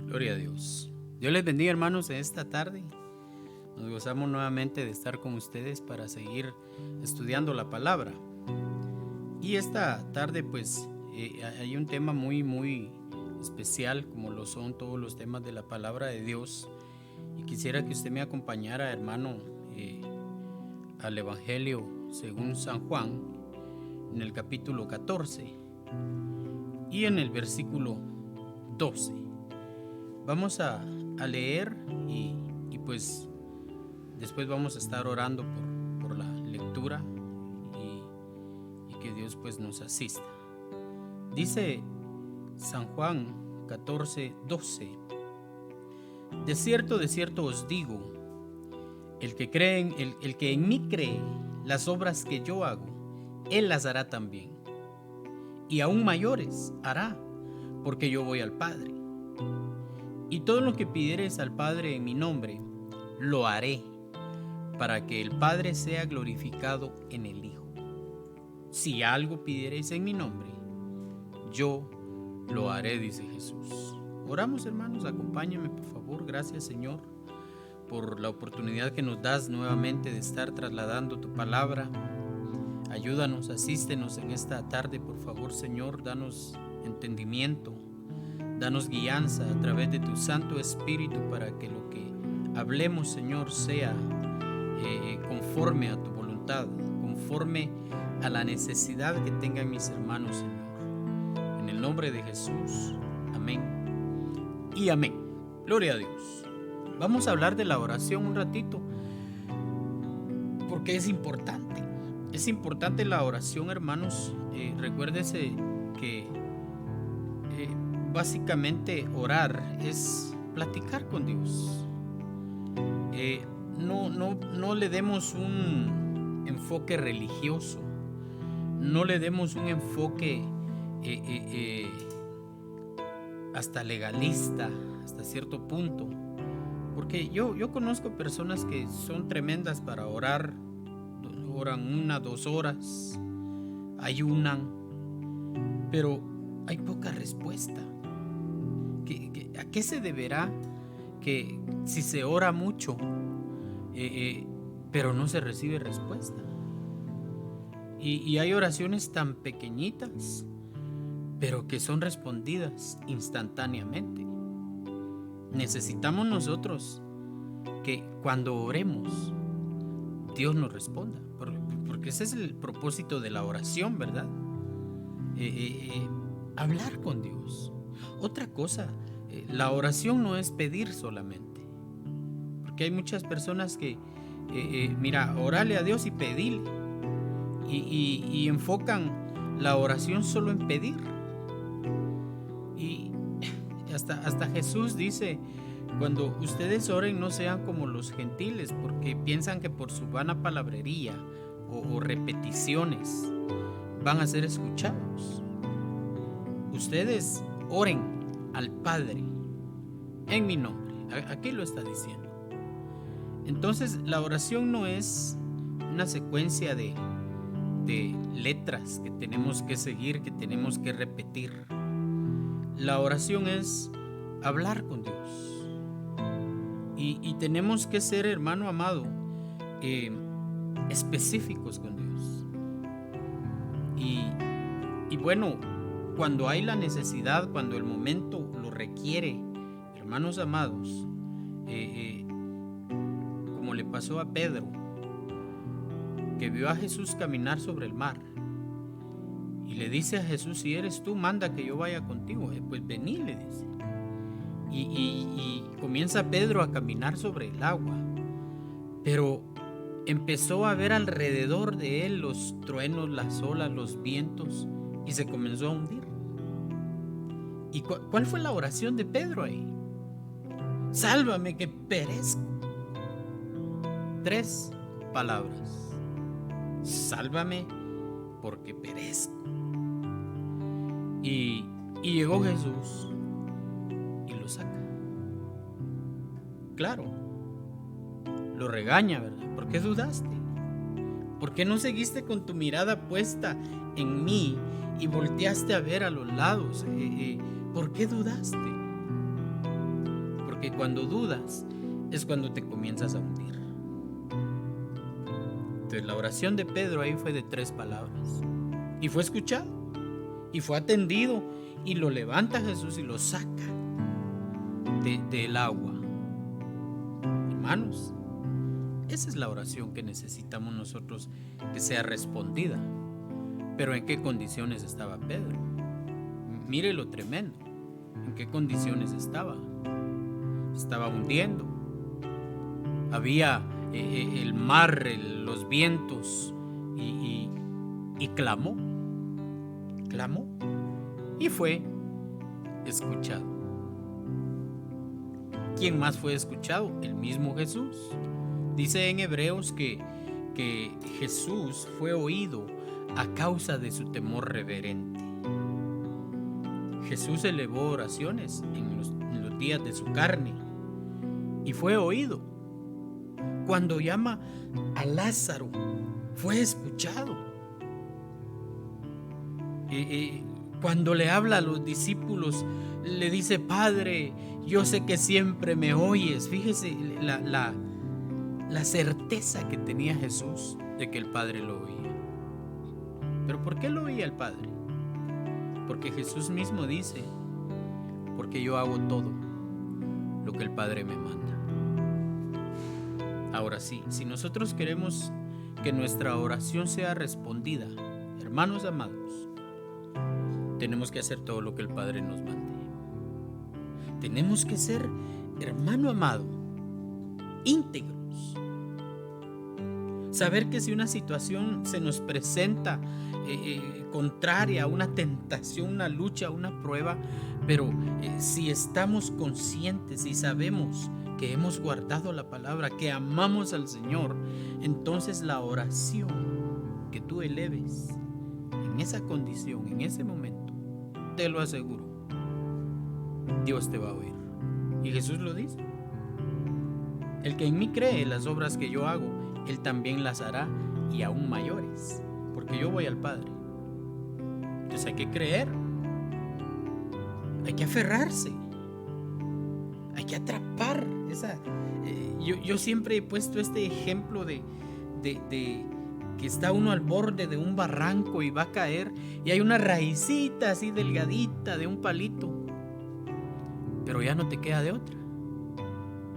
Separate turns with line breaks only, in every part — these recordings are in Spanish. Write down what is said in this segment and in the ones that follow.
Gloria a Dios. Dios les bendiga, hermanos, en esta tarde. Nos gozamos nuevamente de estar con ustedes para seguir estudiando la palabra. Y esta tarde pues hay un tema muy especial, como lo son todos los temas de la palabra de Dios. Y quisiera que usted me acompañara, hermano, al Evangelio según San Juan, en el capítulo 14 y en el versículo 12. Vamos a leer y pues después vamos a estar orando por la lectura y que Dios pues nos asista. Dice San Juan 14, 12: de cierto os digo, el que en mí cree, las obras que yo hago, él las hará también, y aún mayores hará, porque yo voy al Padre. Y todo lo que pidiereis al Padre en mi nombre, lo haré, para que el Padre sea glorificado en el Hijo. Si algo pidiereis en mi nombre, yo lo haré, dice Jesús. Oramos, hermanos, acompáñenme por favor. Gracias, Señor, por la oportunidad que nos das nuevamente de estar trasladando tu palabra. Ayúdanos, asístenos en esta tarde, por favor, Señor. Danos entendimiento, danos guianza a través de tu Santo Espíritu para que lo que hablemos, Señor, sea conforme a tu voluntad, conforme a la necesidad que tengan mis hermanos, Señor. En el nombre de Jesús, amén y amén. Gloria a Dios. Vamos a hablar de la oración un ratito, porque es importante. Es importante la oración, hermanos. Recuérdese que básicamente orar es platicar con Dios. No le demos un enfoque religioso, no le demos un enfoque hasta legalista, hasta cierto punto, porque yo conozco personas que son tremendas para orar, oran 1, 2 horas, ayunan, pero hay poca respuesta. ¿A qué se deberá que si se ora mucho, pero no se recibe respuesta? Y hay oraciones tan pequeñitas, pero que son respondidas instantáneamente. Necesitamos nosotros que cuando oremos, Dios nos responda, porque ese es el propósito de la oración, ¿verdad? Hablar con Dios. Otra cosa, la oración no es pedir solamente, porque hay muchas personas que orale a Dios y pedirle, y enfocan la oración solo en pedir. Y hasta Jesús dice: cuando ustedes oren, no sean como los gentiles, porque piensan que por su vana palabrería o repeticiones van a ser escuchados. Ustedes oren al Padre en mi nombre. Aquí lo está diciendo. Entonces, la oración no es una secuencia de letras que tenemos que seguir, que tenemos que repetir. La oración es hablar con Dios. Y tenemos que ser, hermano amado, específicos con Dios. Y bueno, cuando hay la necesidad, cuando el momento lo requiere, hermanos amados, como le pasó a Pedro, que vio a Jesús caminar sobre el mar, y le dice a Jesús: si eres tú, manda que yo vaya contigo. Pues vení, le dice. Y comienza Pedro a caminar sobre el agua, pero empezó a ver alrededor de él los truenos, las olas, los vientos, y se comenzó a hundir. ¿Y cuál fue la oración de Pedro ahí? Sálvame que perezco. 3 palabras: sálvame porque perezco. Y llegó Jesús y lo saca. Claro, lo regaña, ¿verdad? ¿Por qué dudaste? ¿Por qué no seguiste con tu mirada puesta en mí y volteaste a ver a los lados? ¿Por qué dudaste? porque cuando dudas es cuando te comienzas a hundir. Entonces la oración de Pedro ahí fue de 3 palabras y fue escuchado y fue atendido, y lo levanta Jesús y lo saca del agua. Hermanos, esa es la oración que necesitamos nosotros que sea respondida. Pero ¿en qué condiciones estaba Pedro? Mire lo tremendo. ¿En qué condiciones estaba? Estaba hundiendo. Había el mar, los vientos, y clamó. Clamó y fue escuchado. ¿Quién más fue escuchado? El mismo Jesús. Dice en Hebreos que Jesús fue oído a causa de su temor reverente. Jesús elevó oraciones en los días de su carne y fue oído. Cuando llama a Lázaro, fue escuchado. Cuando le habla a los discípulos, le dice: Padre, yo sé que siempre me oyes. Fíjese la certeza que tenía Jesús de que el Padre lo oía. ¿Pero por qué lo oía el Padre? Porque Jesús mismo dice: porque yo hago todo lo que el Padre me manda. Ahora sí, si nosotros queremos que nuestra oración sea respondida, hermanos amados, tenemos que hacer todo lo que el Padre nos mande. Tenemos que ser, hermano amado, íntegros. Saber que si una situación se nos presenta contraria, una tentación, una lucha, una prueba, pero si estamos conscientes y sabemos que hemos guardado la palabra, que amamos al Señor, entonces la oración que tú eleves en esa condición, en ese momento, te lo aseguro, Dios te va a oír. Y Jesús lo dice: el que en mí cree, las obras que yo hago, Él también las hará, y aún mayores, porque yo voy al Padre. Entonces hay que creer, hay que aferrarse, hay que atrapar esa. Yo siempre he puesto este ejemplo de que está uno al borde de un barranco y va a caer, y hay una raicita así delgadita de un palito, pero ya no te queda de otra.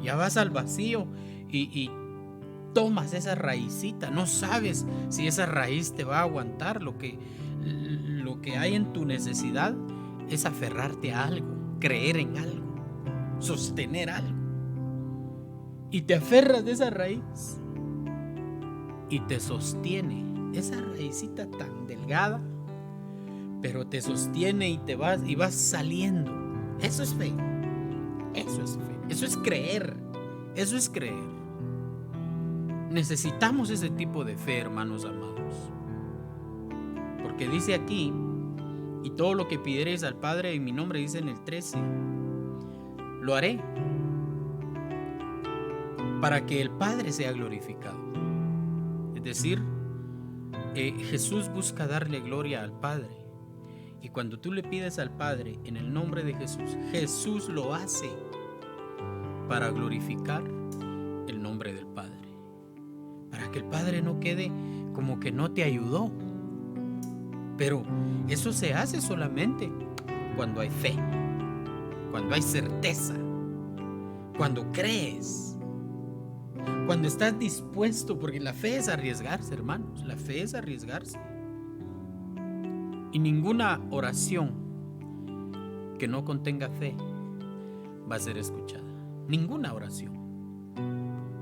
Ya vas al vacío y tomas esa raicita. No sabes si esa raíz te va a aguantar. Lo que hay en tu necesidad es aferrarte a algo, creer en algo, sostener algo. Y te aferras de esa raíz y te sostiene. Esa raicita tan delgada, pero te sostiene y vas saliendo. Eso es fe. Eso es fe. Eso es creer. Eso es creer. Necesitamos ese tipo de fe, hermanos amados. Porque dice aquí: y todo lo que pidiereis al Padre en mi nombre, dice en el 13, lo haré, para que el Padre sea glorificado. Es decir, Jesús busca darle gloria al Padre. Y cuando tú le pides al Padre en el nombre de Jesús, Jesús lo hace para glorificar el nombre del Padre. Para que el Padre no quede como que no te ayudó. Pero eso se hace solamente cuando hay fe, cuando hay certeza, cuando crees, cuando estás dispuesto, porque la fe es arriesgarse, hermanos, la fe es arriesgarse. Y ninguna oración que no contenga fe va a ser escuchada. Ninguna oración.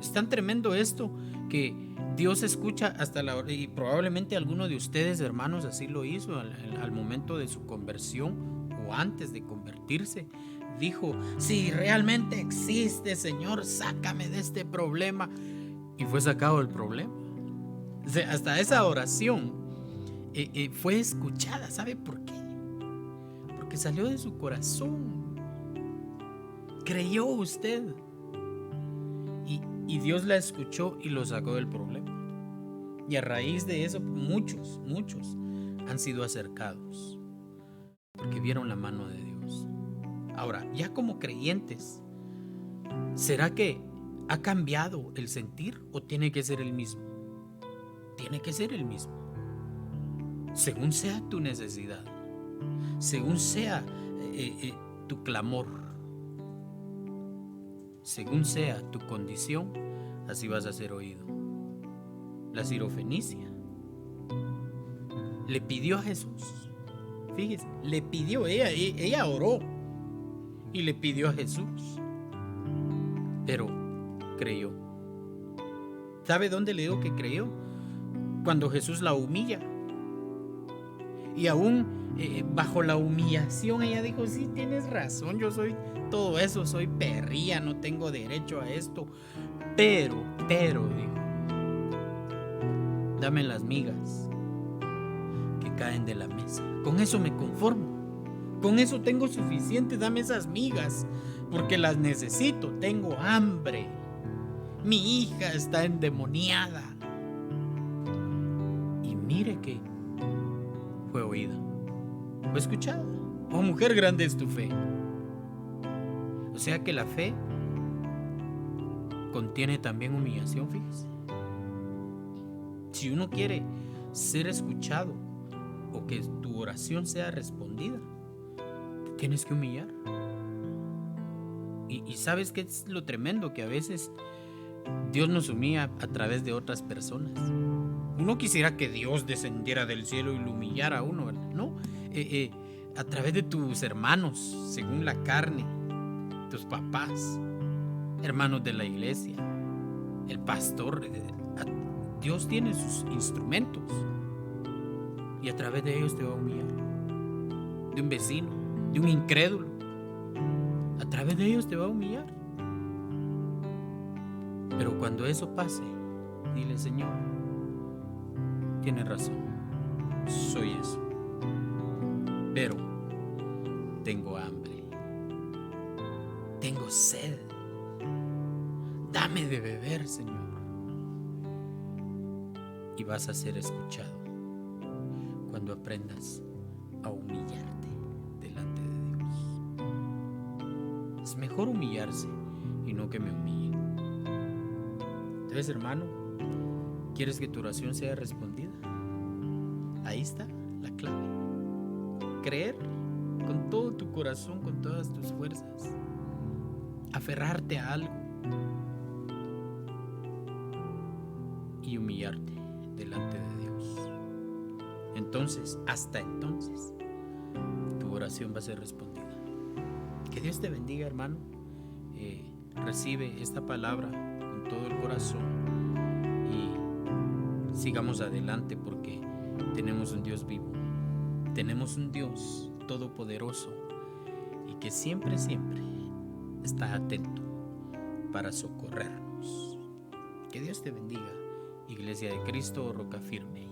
Es tan tremendo esto que Dios escucha hasta la hora, y probablemente alguno de ustedes, hermanos, así lo hizo al momento de su conversión o antes de convertirse. Dijo: si realmente existe, Señor, sácame de este problema. Y fue sacado del problema. O sea, hasta esa oración fue escuchada. ¿Sabe por qué? Porque salió de su corazón. Creyó usted. Y Dios la escuchó y lo sacó del problema. Y a raíz de eso, muchos han sido acercados, porque vieron la mano de Dios. Ahora, ya como creyentes, ¿Será que ha cambiado el sentir o tiene que ser el mismo? Tiene que ser el mismo. Según sea tu necesidad, según sea tu clamor, según sea tu condición, así vas a ser oído. La sirofenicia le pidió a Jesús, fíjese, le pidió, ella oró y le pidió a Jesús, pero creyó. ¿Sabe dónde le digo que creyó? Cuando Jesús la humilla. Y aún bajo la humillación ella dijo, sí, tienes razón, yo soy todo eso, soy perría, no tengo derecho a esto. Pero, dijo, dame las migas que caen de la mesa. Con eso me conformo. Con eso tengo suficiente, dame esas migas, porque las necesito, tengo hambre. Mi hija está endemoniada. Y mire que fue oída, fue escuchada. Oh, mujer, grande es tu fe. O sea que la fe contiene también humillación, fíjese. Si uno quiere ser escuchado o que tu oración sea respondida, te tienes que humillar. Y sabes qué es lo tremendo, que a veces Dios nos humilla a través de otras personas. Uno quisiera que Dios descendiera del cielo y lo humillara a uno, ¿verdad? No, a través de tus hermanos, según la carne, tus papás, hermanos de la iglesia, el pastor. Dios tiene sus instrumentos y a través de ellos te va a humillar. De un vecino, de un incrédulo, a través de ellos te va a humillar. Pero cuando eso pase, dile: Señor, tienes razón, soy eso, pero tengo hambre, tengo sed, dame de beber, Señor. Y vas a ser escuchado cuando aprendas a humillarte delante de Dios. Es mejor humillarse y no que me humillen. Entonces, hermano, ¿quieres que tu oración sea respondida? Ahí está la clave. Creer con todo tu corazón, con todas tus fuerzas. Aferrarte a algo y humillarte delante de Dios. Entonces, hasta entonces, tu oración va a ser respondida. Que Dios te bendiga, hermano. Recibe esta palabra con todo el corazón y sigamos adelante, porque tenemos un Dios vivo, tenemos un Dios todopoderoso y que siempre está atento para socorrernos. Que Dios te bendiga, Iglesia de Cristo, Roca Firme.